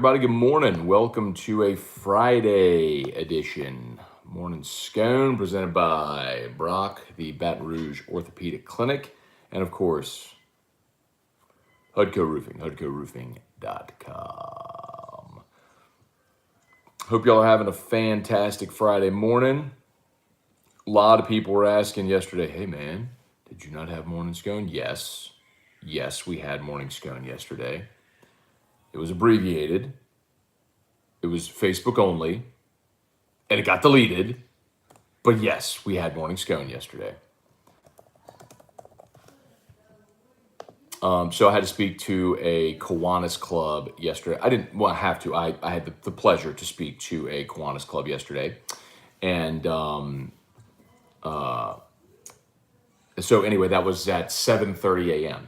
Everybody, good morning. Welcome to a Friday edition. Morning Scone presented by Brock, the Baton Rouge Orthopedic Clinic, and of course, Hudco Roofing, hudcoroofing.com. Hope y'all are having a fantastic Friday morning. A lot of people were asking yesterday, hey man, did you not have Morning Scone? Yes, we had Morning Scone yesterday. It was abbreviated. It was Facebook only, and it got deleted. But yes, we had Morning Scone yesterday. So I had to speak to a Kiwanis club yesterday. I didn't have to. I had the pleasure to speak to a Kiwanis club yesterday. And so anyway, that was at 7:30 a.m.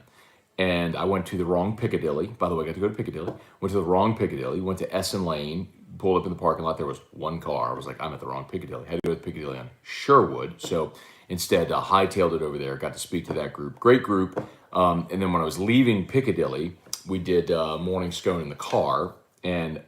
And I went to the wrong Piccadilly. By the way, I got to go to Piccadilly. Went to the wrong Piccadilly. Went to Essen Lane. Pulled up in the parking lot. There was one car. I was like, I'm at the wrong Piccadilly. Had to go to Piccadilly on Sherwood. So instead, hightailed it over there. Got to speak to that group. Great group. And then when I was leaving Piccadilly, we did Morning Scone in the car. And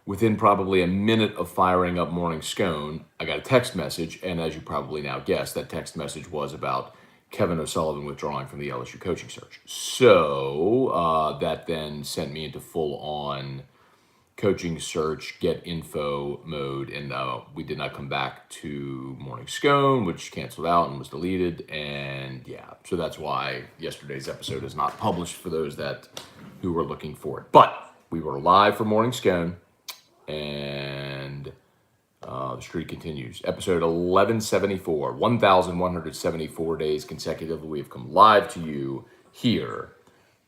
within probably a minute of firing up Morning Scone, I got a text message. And as you probably now guessed, that text message was about Kevin O'Sullivan withdrawing from the LSU coaching search. So that then sent me into full-on coaching search, get info mode, and we did not come back to Morning Scone, which canceled out and was deleted. And yeah, so that's why yesterday's episode is not published for those who were looking for it. But we were live for Morning Scone, and the streak continues. Episode 1174, 1,174 days consecutively. We have come live to you here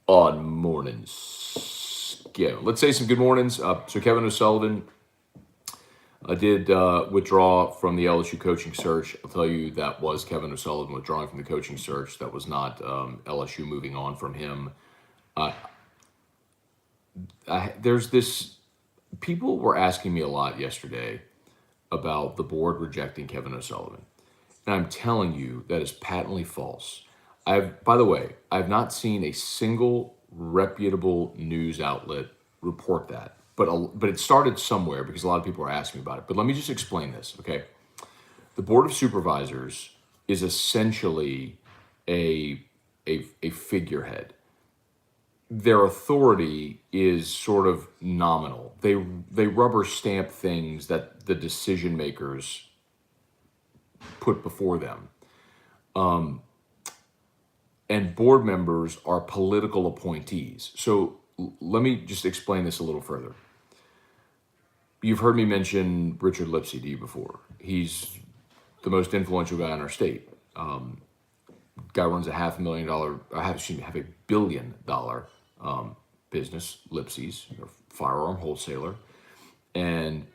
on Morning Scone. Let's say some good mornings. So Kevin O'Sullivan did withdraw from the LSU coaching search. I'll tell you, that was Kevin O'Sullivan withdrawing from the coaching search. That was not LSU moving on from him. There's this, people were asking me a lot yesterday about the board rejecting Kevin O'Sullivan. And I'm telling you, that is patently false. By the way, I've not seen a single reputable news outlet report that. But it started somewhere because a lot of people are asking me about it. But let me just explain this, okay? The Board of Supervisors is essentially a figurehead. Their authority is sort of nominal. They rubber stamp things that the decision makers put before them. And board members are political appointees. So let me just explain this a little further. You've heard me mention Richard Lipsey to you before. He's the most influential guy in our state. Guy runs a $500 million business, Lipsey's, a firearm wholesaler. And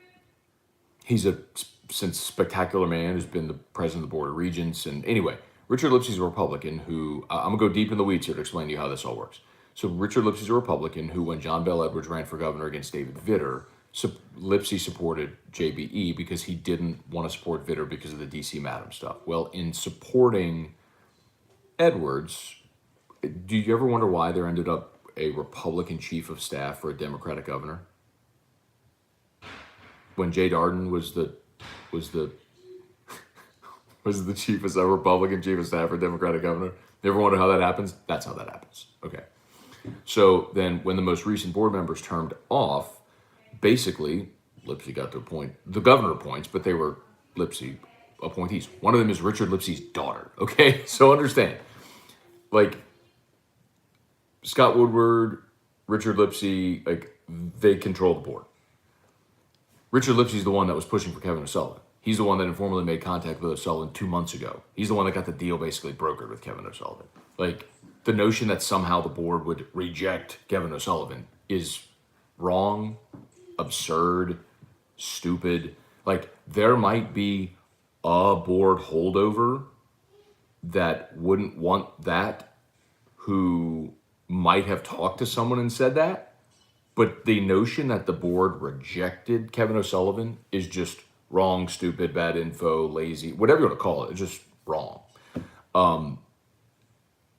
he's since spectacular man who's been the president of the Board of Regents. And anyway, Richard Lipsey's a Republican who, I'm going to go deep in the weeds here to explain to you how this all works. So Richard Lipsey's a Republican who, when John Bel Edwards ran for governor against David Vitter, Lipsey supported JBE because he didn't want to support Vitter because of the DC Madam stuff. Well, in supporting Edwards, do you ever wonder why there ended up a Republican chief of staff for a Democratic governor? When Jay Darden was the chief of staff, Republican chief of staff for a Democratic governor. You ever wonder how that happens? That's how that happens. Okay. So then when the most recent board members termed off, basically Lipsey got to appoint, the governor appoints, but they were Lipsey appointees. One of them is Richard Lipsey's daughter. Okay. So understand, like, Scott Woodward, Richard Lipsey, like, they control the board. Richard Lipsey's the one that was pushing for Kevin O'Sullivan. He's the one that informally made contact with O'Sullivan 2 months ago. He's the one that got the deal basically brokered with Kevin O'Sullivan. Like, the notion that somehow the board would reject Kevin O'Sullivan is wrong, absurd, stupid. Like, there might be a board holdover that wouldn't want that, who might have talked to someone and said that. But the notion that the board rejected Kevin O'Sullivan is just wrong, stupid, bad info, lazy, whatever you want to call it. It's just wrong.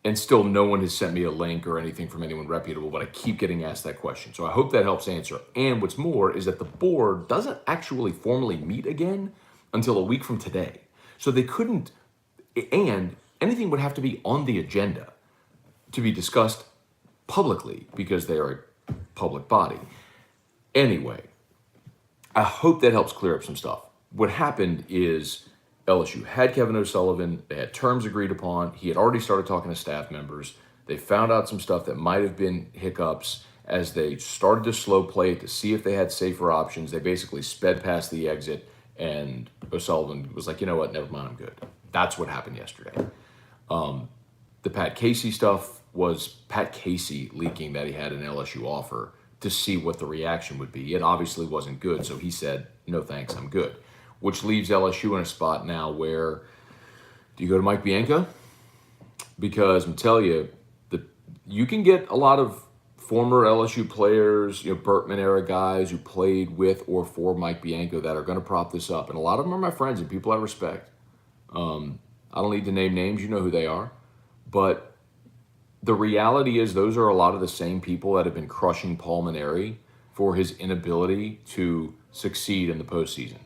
And still no one has sent me a link or anything from anyone reputable, but I keep getting asked that question. So I hope that helps answer. And what's more is that the board doesn't actually formally meet again until a week from today. So they couldn't, and anything would have to be on the agenda to be discussed publicly because they are a public body. Anyway, I hope that helps clear up some stuff. What happened is LSU had Kevin O'Sullivan. They had terms agreed upon. He had already started talking to staff members. They found out some stuff that might have been hiccups as they started to slow play it to see if they had safer options. They basically sped past the exit, and O'Sullivan was like, you know what, never mind, I'm good. That's what happened yesterday. The Pat Casey stuff was Pat Casey leaking that he had an LSU offer to see what the reaction would be. It obviously wasn't good, so he said, no thanks, I'm good. Which leaves LSU in a spot now where, do you go to Mike Bianco? Because I'm telling you, you can get a lot of former LSU players, Bertman era guys who played with or for Mike Bianco that are going to prop this up. And a lot of them are my friends and people I respect. I don't need to name names, you know who they are. But the reality is those are a lot of the same people that have been crushing Paul Mainieri for his inability to succeed in the postseason.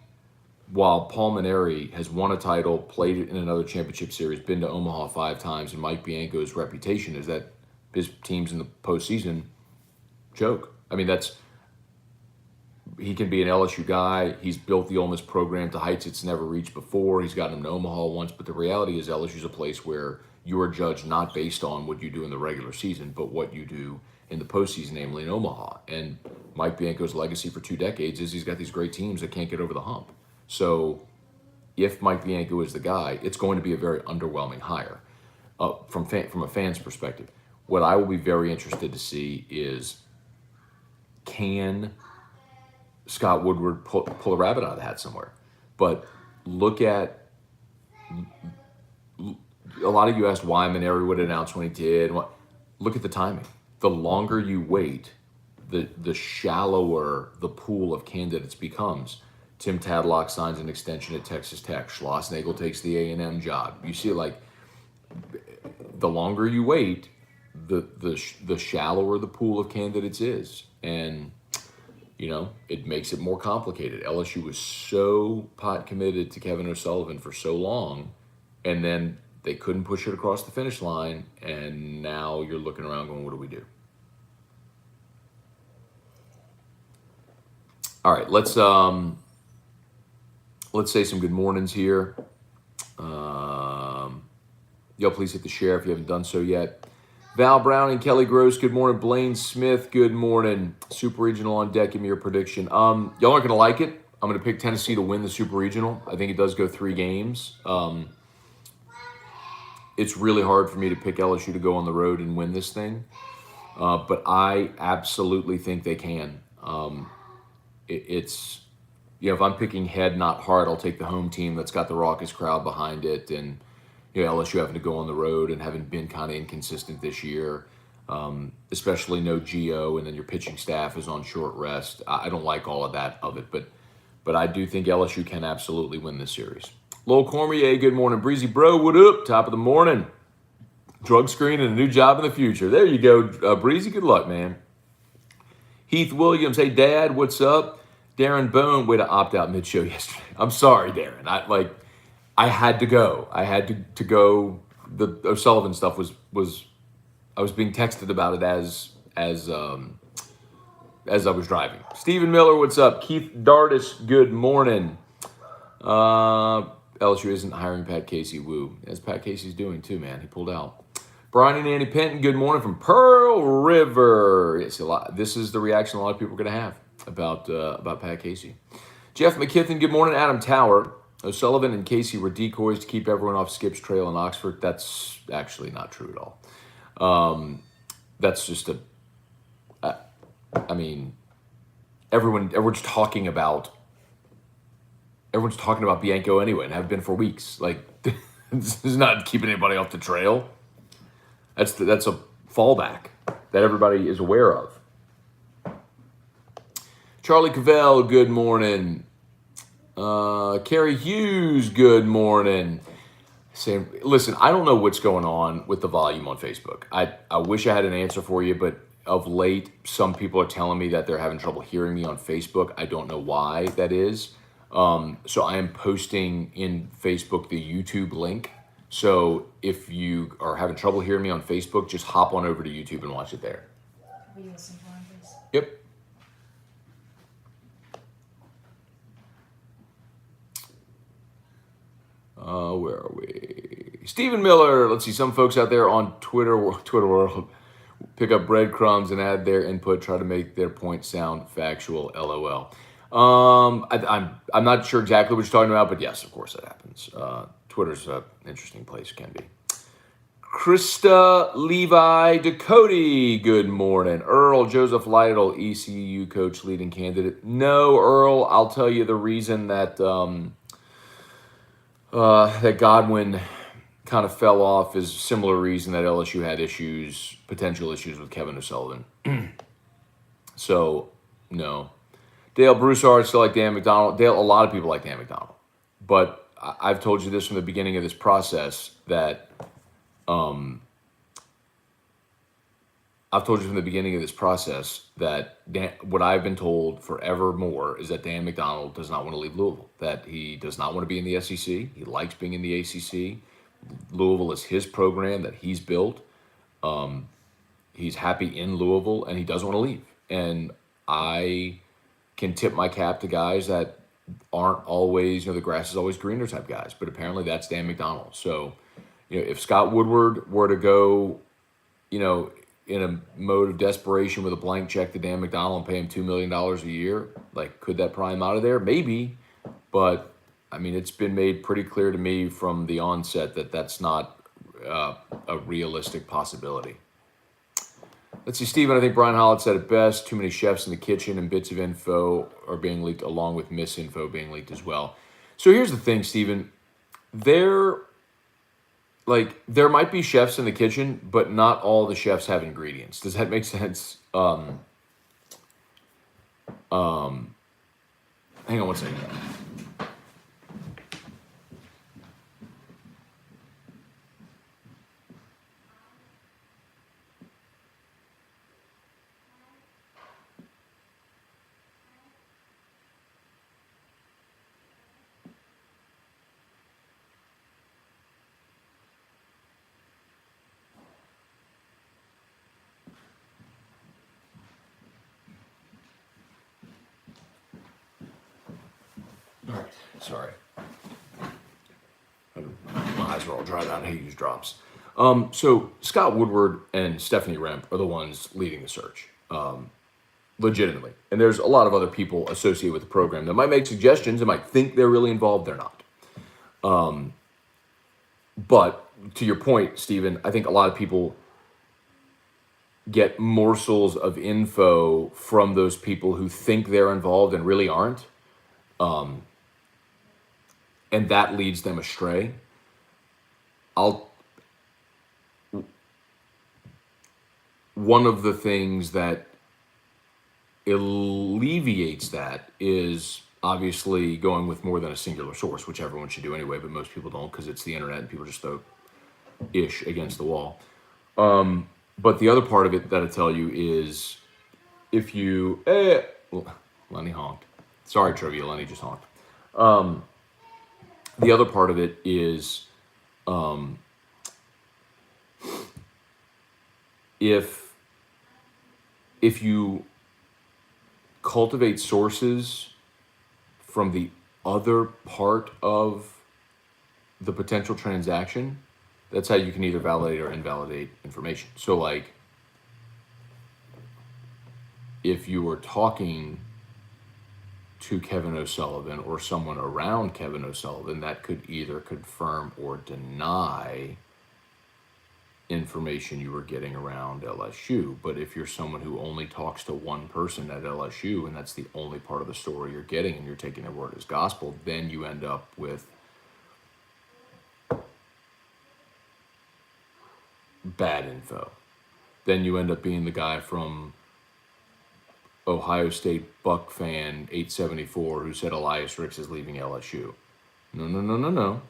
While Paul Mainieri has won a title, played in another championship series, been to Omaha 5 times, and Mike Bianco's reputation is that his teams in the postseason joke. I mean, he can be an LSU guy. He's built the Ole Miss program to heights it's never reached before. He's gotten them to Omaha once, but the reality is LSU's a place where you are judged not based on what you do in the regular season, but what you do in the postseason, namely in Omaha. And Mike Bianco's legacy for 2 decades is he's got these great teams that can't get over the hump. So if Mike Bianco is the guy, it's going to be a very underwhelming hire from a fan's perspective. What I will be very interested to see is, can Scott Woodward pull a rabbit out of the hat somewhere? But look at, a lot of you asked why Mainieri would announce when he did. Look at the timing. The longer you wait, the shallower the pool of candidates becomes. Tim Tadlock signs an extension at Texas Tech. Schlossnagle takes the A&M job. You see, like, the longer you wait, the shallower the pool of candidates is. And, it makes it more complicated. LSU was so pot committed to Kevin O'Sullivan for so long, and then they couldn't push it across the finish line, and now you're looking around going, what do we do? All right, let's say some good mornings here. Y'all please hit the share if you haven't done so yet. Val Brown and Kelly Gross, good morning. Blaine Smith, good morning. Super Regional on deck, give me your prediction. Y'all aren't going to like it. I'm going to pick Tennessee to win the Super Regional. I think it does go 3 games. It's really hard for me to pick LSU to go on the road and win this thing. But I absolutely think they can. It's, if I'm picking head, not heart, I'll take the home team that's got the raucous crowd behind it. And, LSU having to go on the road and having been kind of inconsistent this year, especially no Gio, and then your pitching staff is on short rest. I don't like all of that of it, but I do think LSU can absolutely win this series. Lowell Cormier, good morning. Breezy Bro, what up? Top of the morning. Drug screen and a new job in the future. There you go, Breezy. Good luck, man. Heath Williams, hey, Dad, what's up? Darren Bone, way to opt out mid-show yesterday. I'm sorry, Darren. I had to go. I had to go. The O'Sullivan stuff was I was being texted about it as I was driving. Stephen Miller, what's up? Keith Dardis, good morning. LSU isn't hiring Pat Casey. Woo. As Pat Casey's doing too, man. He pulled out. Brian and Annie Penton, good morning from Pearl River. Yes, this is the reaction a lot of people are going to have about Pat Casey. Jeff McKithen, good morning. Adam Tower. O'Sullivan and Casey were decoys to keep everyone off Skip's trail in Oxford. That's actually not true at all. That's just everyone's talking about Bianco anyway, and have been for weeks. Like, this is not keeping anybody off the trail. That's a fallback that everybody is aware of. Charlie Cavell, good morning. Kerry Hughes, good morning. Same. Listen, I don't know what's going on with the volume on Facebook. I wish I had an answer for you, but of late, some people are telling me that they're having trouble hearing me on Facebook. I don't know why that is. So I am posting in Facebook the YouTube link. So if you are having trouble hearing me on Facebook, just hop on over to YouTube and watch it there. Will you listen for him, please? Yep. Where are we? Stephen Miller. Let's see. Some folks out there on Twitter world pick up breadcrumbs and add their input, try to make their point sound factual. LOL. I'm not sure exactly what you're talking about, but yes, of course that happens. Twitter's an interesting place, can be. Krista Levi Ducote, good morning. Earl Joseph Lytle, ECU coach, leading candidate. No, Earl, I'll tell you the reason that that Godwin kind of fell off is a similar reason that LSU had potential issues with Kevin O'Sullivan. So, no. Dale Broussard still like Dan McDonald. Dale, a lot of people like Dan McDonald. But I've told you this from the beginning of this process that what I've been told forevermore is that Dan McDonald does not want to leave Louisville, that he does not want to be in the SEC. He likes being in the ACC. Louisville is his program that he's built. He's happy in Louisville, and he doesn't want to leave. And I can tip my cap to guys that aren't always, the grass is always greener type guys. But apparently that's Dan McDonald. So, if Scott Woodward were to go, in a mode of desperation with a blank check to Dan McDonald and pay him $2 million a year, could that pry him out of there? Maybe. But, it's been made pretty clear to me from the onset that that's not a realistic possibility. Let's see, Stephen, I think Brian Hollett said it best. Too many chefs in the kitchen and bits of info are being leaked along with misinfo being leaked as well. So here's the thing, Stephen. There might be chefs in the kitchen, but not all the chefs have ingredients. Does that make sense? Hang on one second. All right, sorry. My eyes are all dried out. I use drops. So Scott Woodward and Stephanie Remp are the ones leading the search, legitimately. And there's a lot of other people associated with the program that might make suggestions and might think they're really involved. They're not. But to your point, Stephen, I think a lot of people get morsels of info from those people who think they're involved and really aren't. And that leads them astray. One of the things that alleviates that is obviously going with more than a singular source, which everyone should do anyway, but most people don't because it's the internet and people just throw ish against the wall. But the other part of it that I tell you is if you... Lenny honked. Sorry, Trivia, Lenny just honked. The other part of it is if you cultivate sources from the other part of the potential transaction, that's how you can either validate or invalidate information. So if you were talking to Kevin O'Sullivan or someone around Kevin O'Sullivan, that could either confirm or deny information you were getting around LSU. But if you're someone who only talks to one person at LSU and that's the only part of the story you're getting and you're taking their word as gospel, then you end up with bad info. Then you end up being the guy from Ohio State Buck fan 874 who said Elias Ricks is leaving LSU. No.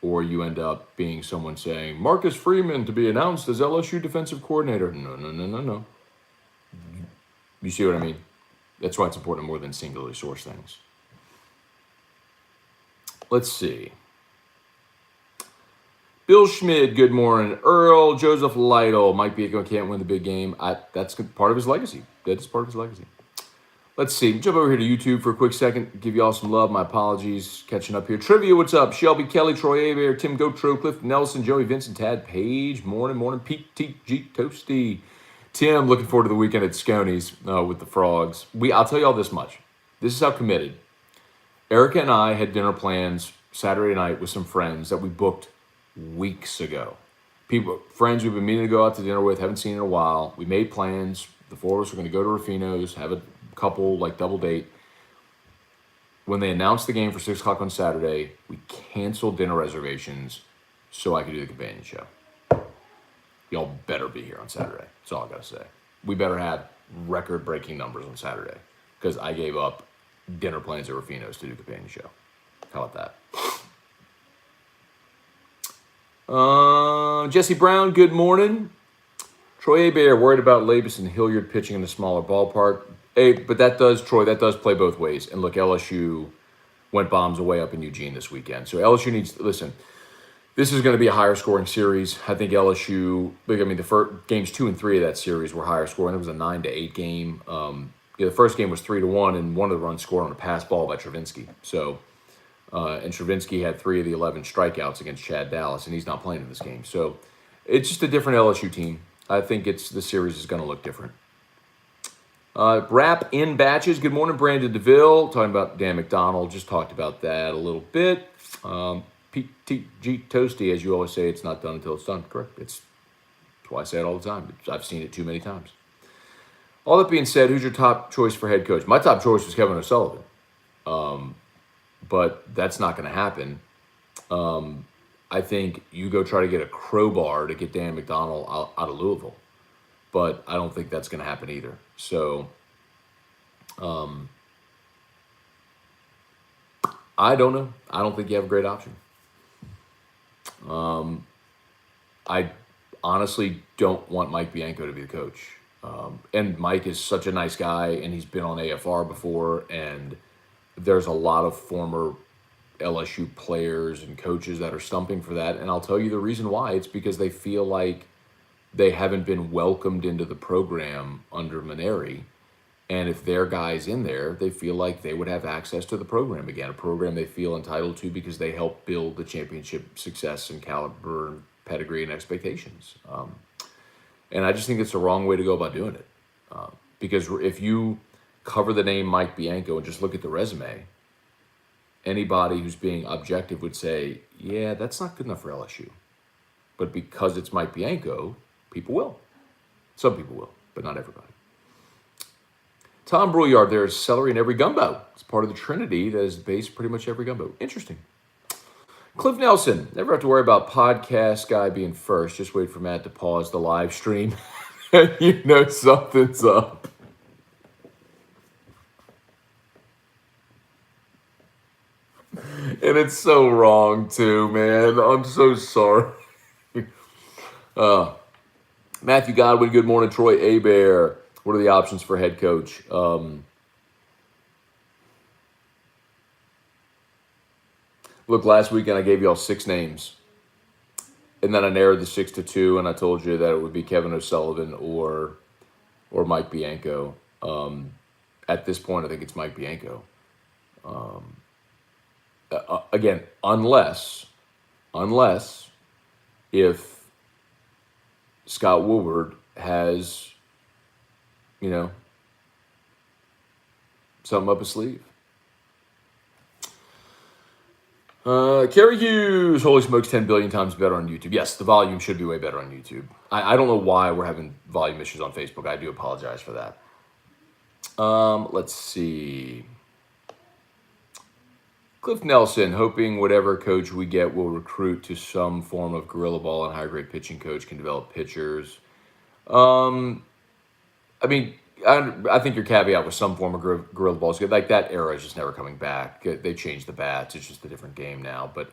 or you end up being someone saying Marcus Freeman to be announced as LSU defensive coordinator. No, no, no, no, no. You see what I mean? That's why it's important to more than singularly source things. Let's see. Bill Schmid, good morning. Earl Joseph Lytle, Mike Bianco can't win the big game. That's part of his legacy. That is part of his legacy. Let's see. Jump over here to YouTube for a quick second. Give you all some love. My apologies. Catching up here. Trivia, what's up? Shelby Kelly, Troy Abear, Tim Gotro, Cliff Nelson, Joey Vincent, Tad Page. Morning. Pete G Toasty. Tim, looking forward to the weekend at Scone's with the Frogs. I'll tell you all this much. This is how committed. Erica and I had dinner plans Saturday night with some friends that we booked weeks ago. Friends we've been meaning to go out to dinner with, haven't seen in a while. We made plans. The four of us were going to go to Rufino's, have a couple, double date. When they announced the game for 6 o'clock on Saturday, we canceled dinner reservations so I could do the companion show. Y'all better be here on Saturday. That's all I got to say. We better have record-breaking numbers on Saturday because I gave up dinner plans at Rufino's to do the companion show. How about that? Jesse Brown, good morning. Troy Abear, worried about Labus and Hilliard pitching in a smaller ballpark. Hey, but that does play both ways. And look, LSU went bombs away up in Eugene this weekend. So LSU needs, listen, this is going to be a higher scoring series. I think LSU, the first games 2 and 3 of that series were higher scoring. It was a 9-8 game. The first game was 3-1, and one of the runs scored on a pass ball by Travinsky. So, and Travinsky had 3 of the 11 strikeouts against Chad Dallas, and he's not playing in this game. So, it's just a different LSU team. I think the series is going to look different. Wrap in batches. Good morning, Brandon DeVille. Talking about Dan McDonald. Just talked about that a little bit. PTG Toasty, as you always say, it's not done until it's done. Correct. That's why I say it all the time. I've seen it too many times. All that being said, who's your top choice for head coach? My top choice was Kevin O'Sullivan. But that's not going to happen. I think you go try to get a crowbar to get Dan McDonald out of Louisville. But I don't think that's going to happen either. So, I don't know. I don't think you have a great option. I honestly don't want Mike Bianco to be the coach. And Mike is such a nice guy, and he's been on AFR before, and there's a lot of former LSU players and coaches that are stumping for that. And I'll tell you the reason why. It's because they feel like they haven't been welcomed into the program under Maneri. And if their guy's in there, they feel like they would have access to the program again, a program they feel entitled to because they helped build the championship success and caliber and pedigree and expectations. And I just think it's the wrong way to go about doing it. Because if you cover the name Mike Bianco and just look at the resume, anybody who's being objective would say, yeah, that's not good enough for LSU. But because it's Mike Bianco, people will. Some people will, but not everybody. Tom Brouillard, there's celery in every gumbo. It's part of the trinity that is based pretty much every gumbo. Interesting. Cliff Nelson, never have to worry about podcast guy being first. Just wait for Matt to pause the live stream. And you know something's up. And it's so wrong too, man. I'm so sorry. Matthew Godwin, good morning. Troy Abear. What are the options for head coach? Look, last weekend I gave you all 6 names. And then I narrowed the 6 to 2, and I told you that it would be Kevin O'Sullivan or Mike Bianco. At this point, I think it's Mike Bianco. Again, unless if Scott Woodward has, something up his sleeve. Kerry Hughes, holy smokes, 10 billion times better on YouTube. Yes, the volume should be way better on YouTube. I don't know why we're having volume issues on Facebook. I do apologize for that. Let's see. Cliff Nelson, hoping whatever coach we get will recruit to some form of guerrilla ball and high-grade pitching coach can develop pitchers. I think your caveat was some form of guerrilla ball is good. Like, that era is just never coming back. They changed the bats. It's just a different game now. But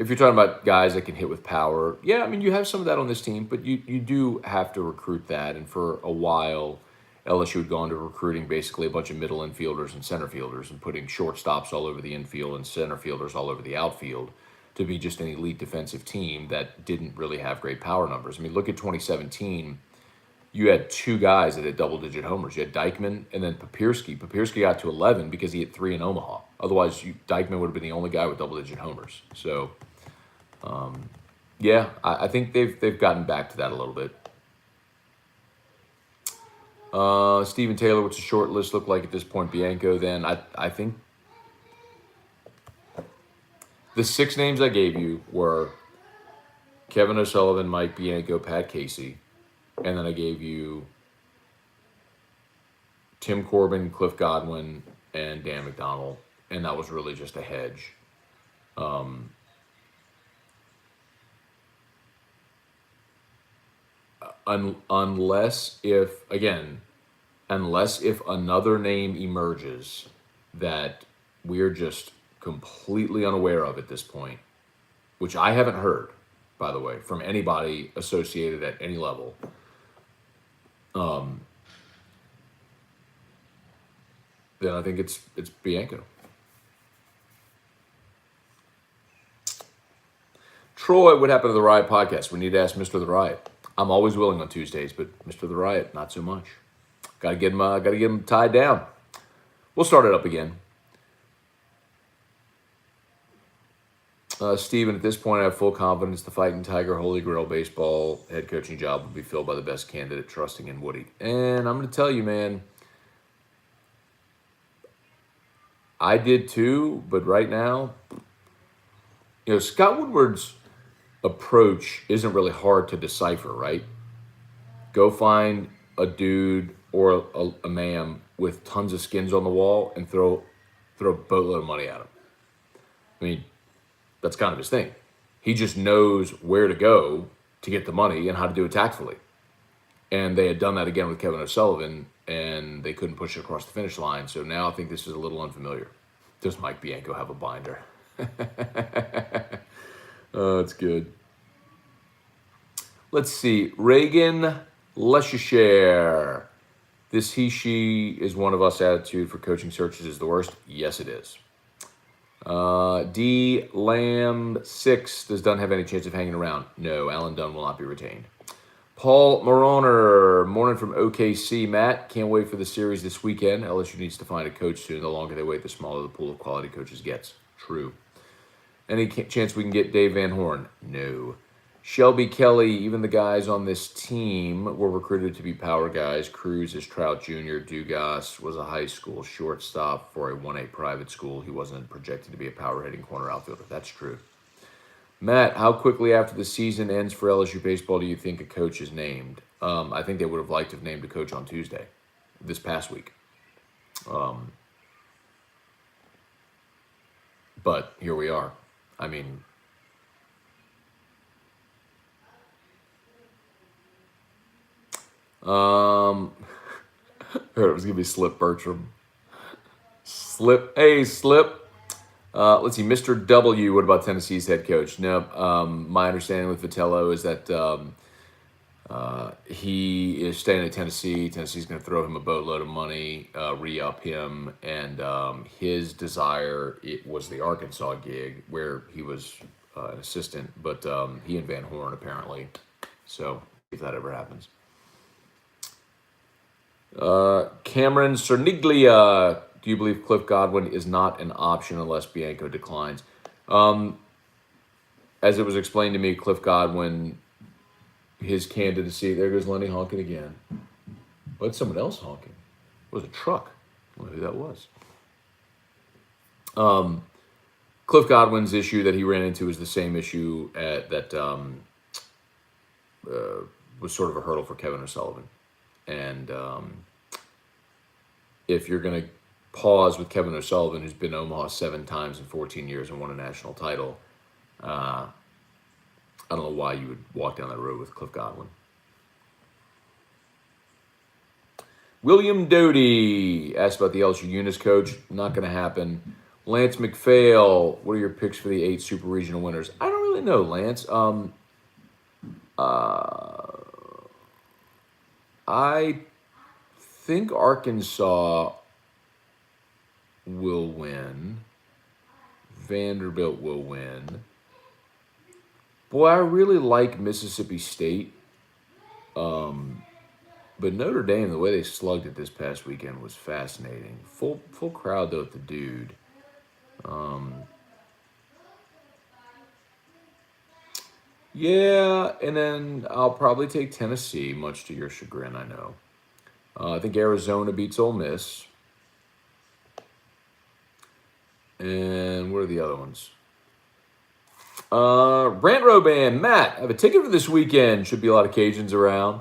if you're talking about guys that can hit with power, yeah, I mean, you have some of that on this team, but you do have to recruit that. And for a while, LSU had gone to recruiting basically a bunch of middle infielders and center fielders and putting shortstops all over the infield and center fielders all over the outfield to be just an elite defensive team that didn't really have great power numbers. I mean, look at 2017. You had two guys that had double-digit homers. You had Dykman and then Papirski. Papirski got to 11 because he hit 3 in Omaha. Otherwise, Dykman would have been the only guy with double-digit homers. So, yeah, I think they've gotten back to that a little bit. Steven Taylor, what's the short list look like at this point? Bianco, then I think the 6 names I gave you were Kevin O'Sullivan, Mike Bianco, Pat Casey. And then I gave you Tim Corbin, Cliff Godwin, and Dan McDonald. And that was really just a hedge. Unless if another name emerges that we're just completely unaware of at this point, which I haven't heard, by the way, from anybody associated at any level. Then I think it's Bianco. Troy, what happened to the Riot podcast? We need to ask Mr. The Riot. I'm always willing on Tuesdays, but Mr. The Riot, not so much. Got to get him tied down. We'll start it up again. Steven, at this point, I have full confidence the Fighting Tiger Holy Grail baseball head coaching job will be filled by the best candidate, trusting in Woody. And I'm going to tell you, man, I did too, but right now, Scott Woodward's approach isn't really hard to decipher, right? Go find a dude or a ma'am with tons of skins on the wall and throw a boatload of money at him. I mean, that's kind of his thing. He just knows where to go to get the money and how to do it tactfully. And they had done that again with Kevin O'Sullivan, and they couldn't push it across the finish line. So now I think this is a little unfamiliar. Does Mike Bianco have a binder? Oh, that's good. Let's see. Reagan Leschere. This he/she is one of us attitude for coaching searches is the worst. Yes, it is. D. Lamb 6. Does Dunn have any chance of hanging around? No, Alan Dunn will not be retained. Paul Moroner, morning from OKC. Matt, can't wait for the series this weekend. LSU needs to find a coach soon. The longer they wait, the smaller the pool of quality coaches gets. True. Any chance we can get Dave Van Horn? No. Shelby Kelly, even the guys on this team were recruited to be power guys. Cruz is Trout Jr. Dugas was a high school shortstop for a 1A private school. He wasn't projected to be a power hitting corner outfielder. That's true. Matt, how quickly after the season ends for LSU baseball do you think a coach is named? I think they would have liked to have named a coach on Tuesday, this past week. But here we are. I mean, it was gonna be Slip Bertram. Hey Slip. Let's see, Mr. W. What about Tennessee's head coach? No, my understanding with Vitello is that he is staying at Tennessee. Tennessee's going to throw him a boatload of money, re-up him, and his desire it was the Arkansas gig where he was an assistant, but he and Van Horn apparently. So if that ever happens. Cameron Cerniglia, do you believe Cliff Godwin is not an option unless Bianco declines? As it was explained to me, Cliff Godwin, his candidacy, there goes Lenny honking again. Oh, it's someone else honking. It was a truck. I don't know who that was. Cliff Godwin's issue that he ran into is the same issue that was sort of a hurdle for Kevin O'Sullivan. And if you're going to pause with Kevin O'Sullivan, who's been to Omaha 7 times in 14 years and won a national title, I don't know why you would walk down that road with Cliff Godwin. William Doty asked about the LSU Eunice coach. Not going to happen. Lance McPhail, what are your picks for the 8 Super Regional winners? I don't really know, Lance. I think Arkansas will win. Vanderbilt will win. Boy, I really like Mississippi State. But Notre Dame, the way they slugged it this past weekend was fascinating. Full crowd though at the Dude. Yeah, and then I'll probably take Tennessee, much to your chagrin, I know. I think Arizona beats Ole Miss. And what are the other ones? Rant Row Band, Matt, I have a ticket for this weekend. Should be a lot of Cajuns around.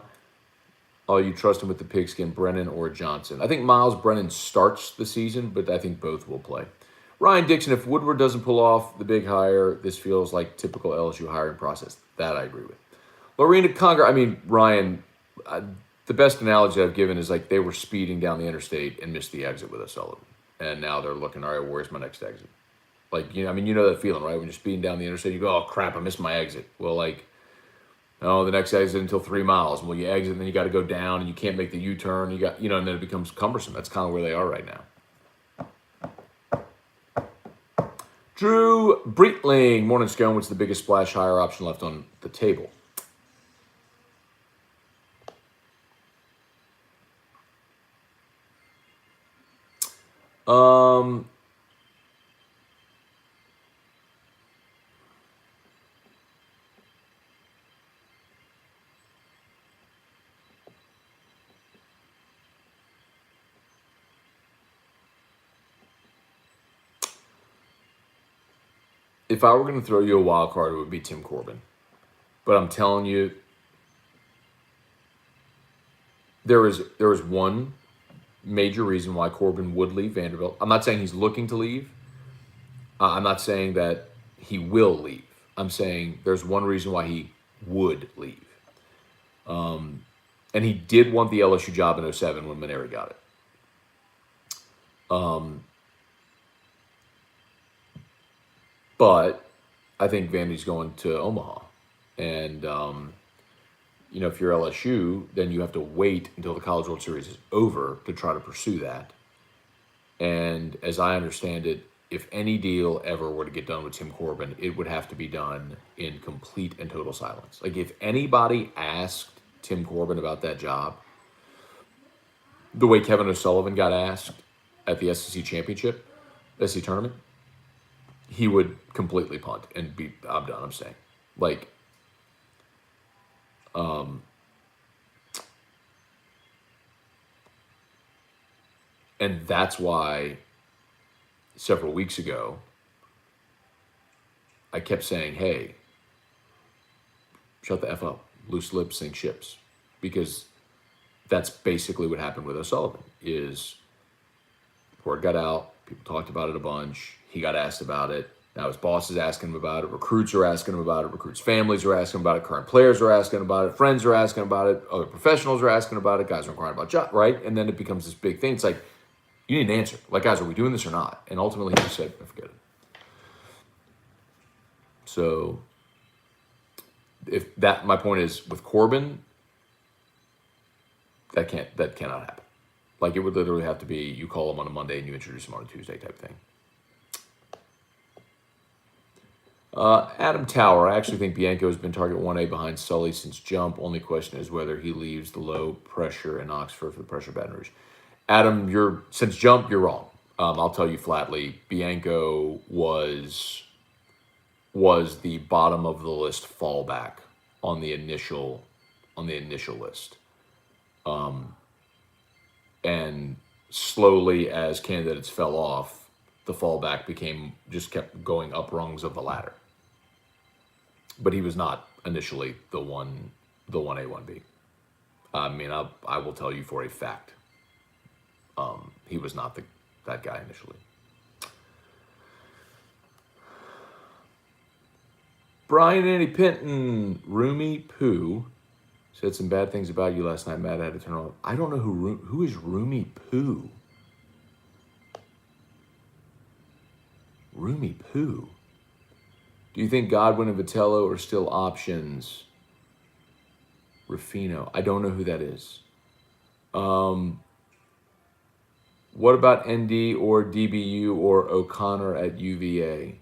Oh, you trust him with the pigskin, Brennan or Johnson? I think Miles Brennan starts the season, but I think both will play. Ryan Dixon, if Woodward doesn't pull off the big hire, this feels like typical LSU hiring process. That I agree with. Lorena Conger, I mean, Ryan, the best analogy I've given is like they were speeding down the interstate and missed the exit with O'Sullivan. And now they're looking, all right, where's my next exit? Like, you know, I mean, you know that feeling, right? When you're speeding down the interstate, you go, oh, crap, I missed my exit. Well, like, oh, the next exit until 3 miles. Well, you exit, and then you got to go down, and you can't make the U-turn. You got, you know, and then it becomes cumbersome. That's kind of where they are right now. Drew Breitling, morning Scone. What's the biggest splash higher option left on the table? If I were going to throw you a wild card, it would be Tim Corbin. But I'm telling you, there is one major reason why Corbin would leave Vanderbilt. I'm not saying he's looking to leave. I'm not saying that he will leave. I'm saying there's one reason why he would leave. And he did want the LSU job in 2007 when Maneri got it. But I think Vandy's going to Omaha. And, you know, if you're LSU, then you have to wait until the College World Series is over to try to pursue that. And as I understand it, if any deal ever were to get done with Tim Corbin, it would have to be done in complete and total silence. Like, if anybody asked Tim Corbin about that job, the way Kevin O'Sullivan got asked at the SEC championship, SEC tournament, he would completely punt and be, I'm done, I'm staying. Like, and that's why several weeks ago, I kept saying, hey, shut the F up. Loose lips sink ships. Because that's basically what happened with O'Sullivan, is word got out, people talked about it a bunch, he got asked about it, now his boss is asking him about it, recruits are asking him about it, recruits' families are asking about it, current players are asking about it, friends are asking about it, other professionals are asking about it, guys are inquiring about jobs, right? And then it becomes this big thing. It's like, you need an answer. Like, guys, are we doing this or not? And ultimately he just said, forget it. So, if that, my point is, with Corbin, that cannot happen. Like, it would literally have to be, you call him on a Monday and you introduce him on a Tuesday type thing. Adam Tower, I actually think Bianco has been target 1A behind Sully since jump. Only question is whether he leaves the low pressure in Oxford for the pressure of Baton Rouge. Adam, since jump, you're wrong. I'll tell you flatly, Bianco was the bottom of the list fallback on the initial list. And slowly, as candidates fell off, the fallback kept going up rungs of the ladder. But he was not initially the 1A, 1B. I mean, I will tell you for a fact, he was not that guy initially. Brian Andy Pinton, Roomy Poo, said some bad things about you last night. Matt, I had to turn on. I don't know who is Roomy Poo. Roomy Poo. Do you think Godwin and Vitello are still options? Rufino. I don't know who that is. What about ND or DBU or O'Connor at UVA?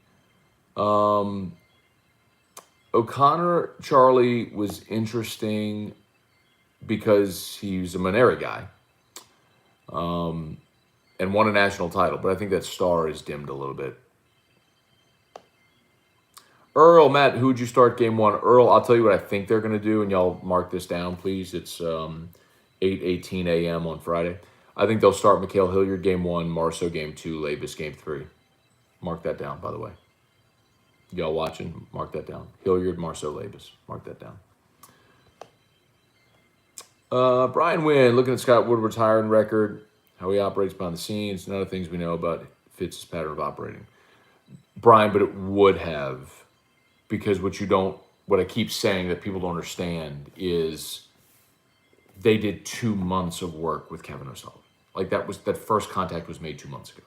O'Connor, Charlie, was interesting because he's a Moneri guy and won a national title, but I think that star is dimmed a little bit. Earl, Matt, who would you start game one? Earl, I'll tell you what I think they're going to do, and y'all mark this down, please. It's 8:18 a.m. on Friday. I think they'll start Mikhail Hilliard game one, Marceau game two, Labus game three. Mark that down, by the way. Y'all watching, mark that down. Hilliard, Marceau, Labus. Mark that down. Brian Wynn, looking at Scott Woodward's hiring record, how he operates behind the scenes, and other things we know about Fitz's pattern of operating. Brian, but it would have, because what I keep saying that people don't understand is they did 2 months of work with Kevin O'Sullivan. Like that first contact was made 2 months ago.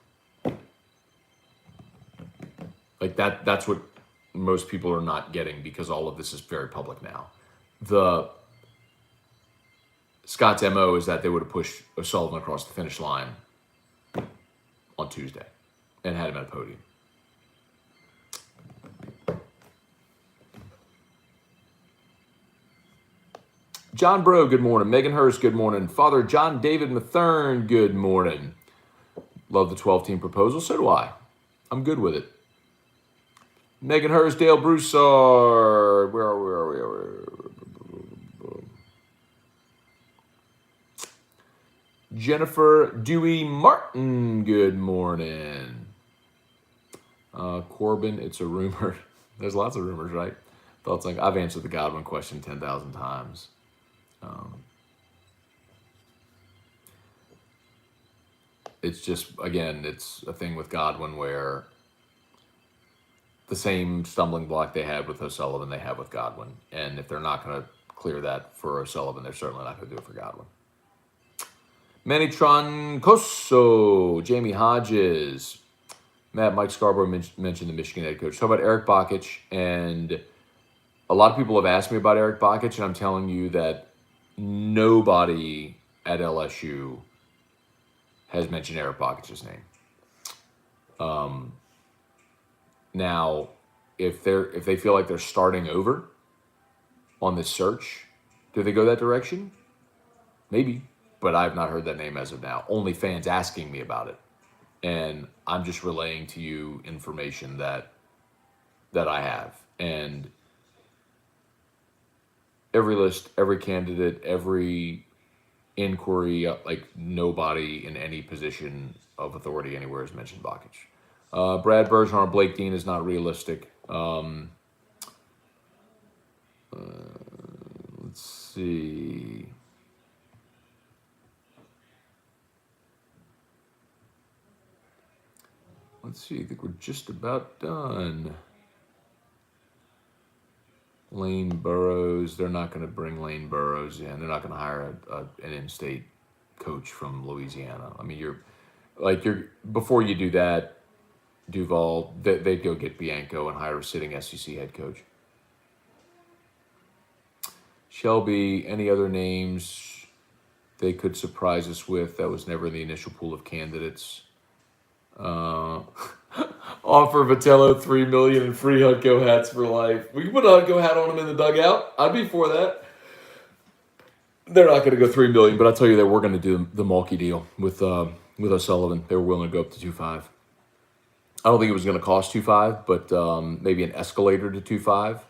Like that's what most people are not getting, because all of this is very public now. Scott's MO is that they would have pushed O'Sullivan across the finish line on Tuesday and had him at a podium. John Bro, good morning. Megan Hurst, good morning. Father John David Mathern, good morning. Love the 12-team proposal. So do I. I'm good with it. Megan Hurst, Dale Broussard. Where are we? Jennifer Dewey Martin, good morning. Corbin, it's a rumor. There's lots of rumors, right? Thoughts like I've answered the Godwin question 10,000 times. It's just, again, it's a thing with Godwin where the same stumbling block they had with O'Sullivan they have with Godwin. And if they're not going to clear that for O'Sullivan, they're certainly not going to do it for Godwin. Manitron Cosso, Jamie Hodges, Mike Scarborough mentioned the Michigan head coach. How about Eric Bakich? And a lot of people have asked me about Eric Bakich, and I'm telling you that nobody at LSU has mentioned Eric Bakich's name. Now, if they feel like they're starting over on this search, do they go that direction? Maybe, but I've not heard that name as of now. Only fans asking me about it, and I'm just relaying to you information that I have. And every list, every candidate, every inquiry, like nobody in any position of authority anywhere has mentioned Bakich. Brad Bergeron or Blake Dean is not realistic. Let's see. I think we're just about done. Lane Burroughs, they're not going to bring Lane Burroughs in. They're not going to hire an in-state coach from Louisiana. I mean, before you do that, Duval, they'd go get Bianco and hire a sitting SEC head coach. Shelby, any other names they could surprise us with that was never in the initial pool of candidates? Offer Vitello $3 million in free Hutko hats for life. We can put a Hutko hat on him in the dugout. I'd be for that. They're not going to go $3 million, but I'll tell you they were going to do the Mulkey deal with O'Sullivan. They were willing to go up to 2.5. I don't think it was going to cost 2.5, but maybe an escalator to 2.5.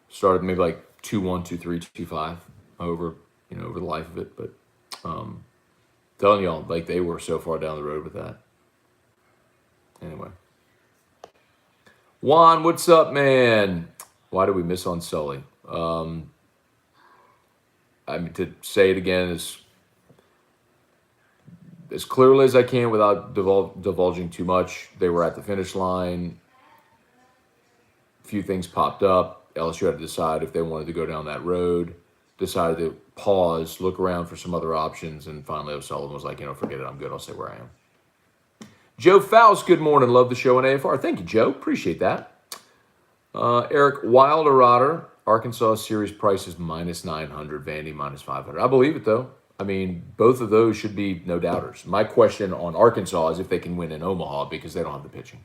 Started maybe like 2.1, 2.3, 2.5 over the life of it. But telling y'all, like they were so far down the road with that. Anyway. Juan, what's up, man? Why did we miss on Sully? I mean, to say it again as clearly as I can without divulging too much, they were at the finish line. A few things popped up. LSU had to decide if they wanted to go down that road. Decided to pause, look around for some other options, and finally O'Sullivan was like, forget it, I'm good, I'll stay where I am. Joe Faust, good morning. Love the show on AFR. Thank you, Joe. Appreciate that. Eric Wilder, Arkansas series price is minus 900, Vandy minus 500. I believe it, though. I mean, both of those should be no doubters. My question on Arkansas is if they can win in Omaha because they don't have the pitching.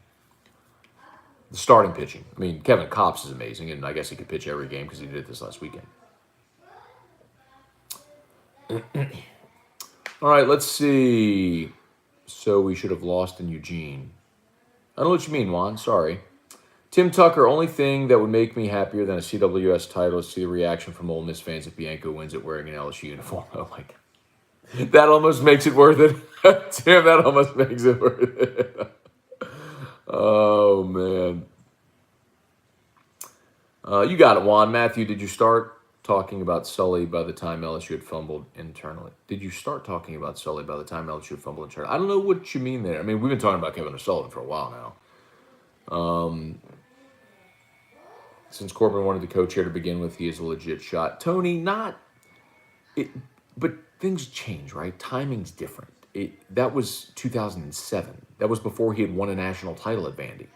The starting pitching. I mean, Kevin Kopps is amazing, and I guess he could pitch every game because he did this last weekend. All right, let's see. So we should have lost in Eugene. I don't know what you mean, Juan. Sorry. Tim Tucker, only thing that would make me happier than a CWS title is to see the reaction from Ole Miss fans if Bianco wins it wearing an LSU uniform. Oh, my God. That almost makes it worth it. Tim, that almost makes it worth it. Oh, man. You got it, Juan. Matthew, did you start talking about Sully by the time LSU had fumbled internally? Did you start talking about Sully by the time LSU had fumbled internally? I don't know what you mean there. I mean, we've been talking about Kevin O'Sullivan for a while now. Since Corbin wanted the coach here to begin with, he is a legit shot. Tony, not it, but things change, right? Timing's different. That was 2007. That was before he had won a national title at Vandy.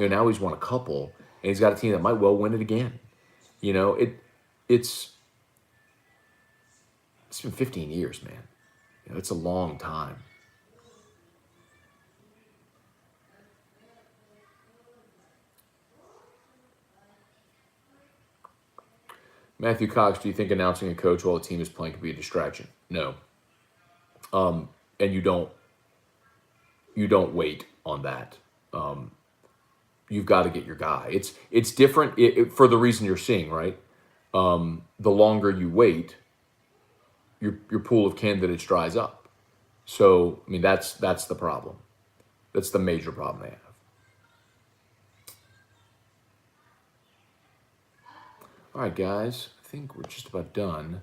Now he's won a couple, and he's got a team that might well win it again. It's been 15 years, man. It's a long time. Matthew Cox, do you think announcing a coach while a team is playing could be a distraction? No. And you don't wait on that. You've got to get your guy. It's different for the reason you're seeing, right? The longer you wait, your pool of candidates dries up. So, I mean, that's the problem. That's the major problem they have. All right, guys, I think we're just about done.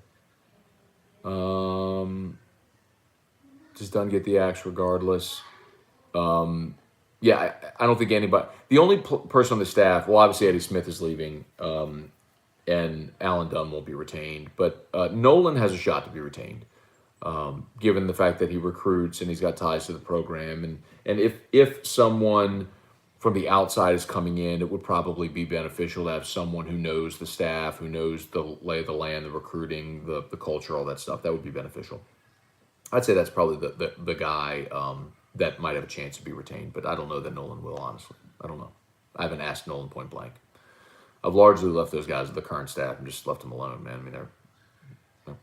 Just done get the axe regardless. Yeah, I don't think anybody. The only person on the staff, well, obviously Eddie Smith is leaving, and Alan Dunn won't be retained. But Nolan has a shot to be retained, given the fact that he recruits and he's got ties to the program. And if someone from the outside is coming in, it would probably be beneficial to have someone who knows the staff, who knows the lay of the land, the recruiting, the culture, all that stuff. That would be beneficial. I'd say that's probably the guy that might have a chance to be retained, but I don't know that Nolan will, honestly. I don't know. I haven't asked Nolan point blank. I've largely left those guys with the current staff and just left them alone, man. I mean, they're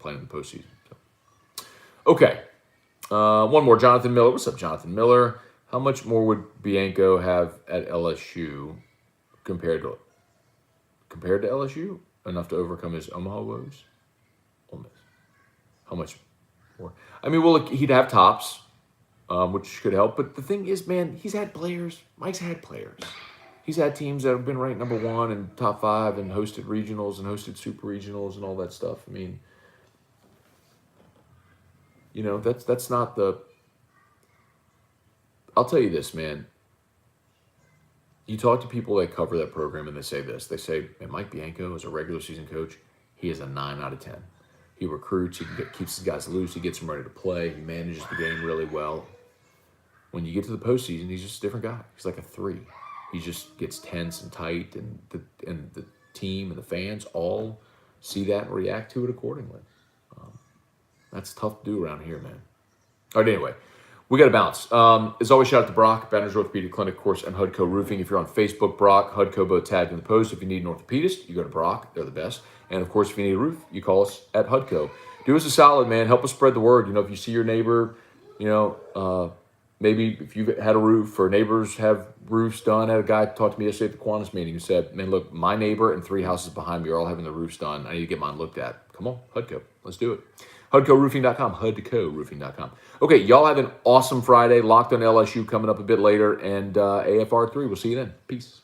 playing in the postseason. So. Okay. One more. Jonathan Miller. What's up, Jonathan Miller? How much more would Bianco have at LSU compared to LSU? Enough to overcome his Omaha woes? Ole Miss. How much more? I mean, well, he'd have tops, which could help. But the thing is, man, he's had players. Mike's had players. He's had teams that have been ranked number 1 and top 5 and hosted regionals and hosted super regionals and all that stuff. I mean, that's not the... I'll tell you this, man. You talk to people that cover that program and they say this. They say, man, Mike Bianco is a regular season coach. He is a 9 out of 10. He recruits. He keeps his guys loose. He gets them ready to play. He manages the game really well. When you get to the postseason, he's just a different guy. He's like a 3. He just gets tense and tight, and the team and the fans all see that and react to it accordingly. That's tough to do around here, man. All right, anyway. We got to bounce. As always, shout out to Brock, Banner's Orthopedic Clinic, of course, and Hudco Roofing. If you're on Facebook, Brock, Hudco both tagged in the post. If you need an orthopedist, you go to Brock. They're the best. And, of course, if you need a roof, you call us at Hudco. Do us a solid, man. Help us spread the word. If you see your neighbor, maybe if you've had a roof or neighbors have roofs done. I had a guy talk to me yesterday at the Qantas meeting who said, man, look, my neighbor and 3 houses behind me are all having their roofs done. I need to get mine looked at. Come on, Hudco. Let's do it. HudcoRoofing.com, HudcoRoofing.com. Okay, y'all have an awesome Friday. Locked on LSU coming up a bit later, and AFR3. We'll see you then. Peace.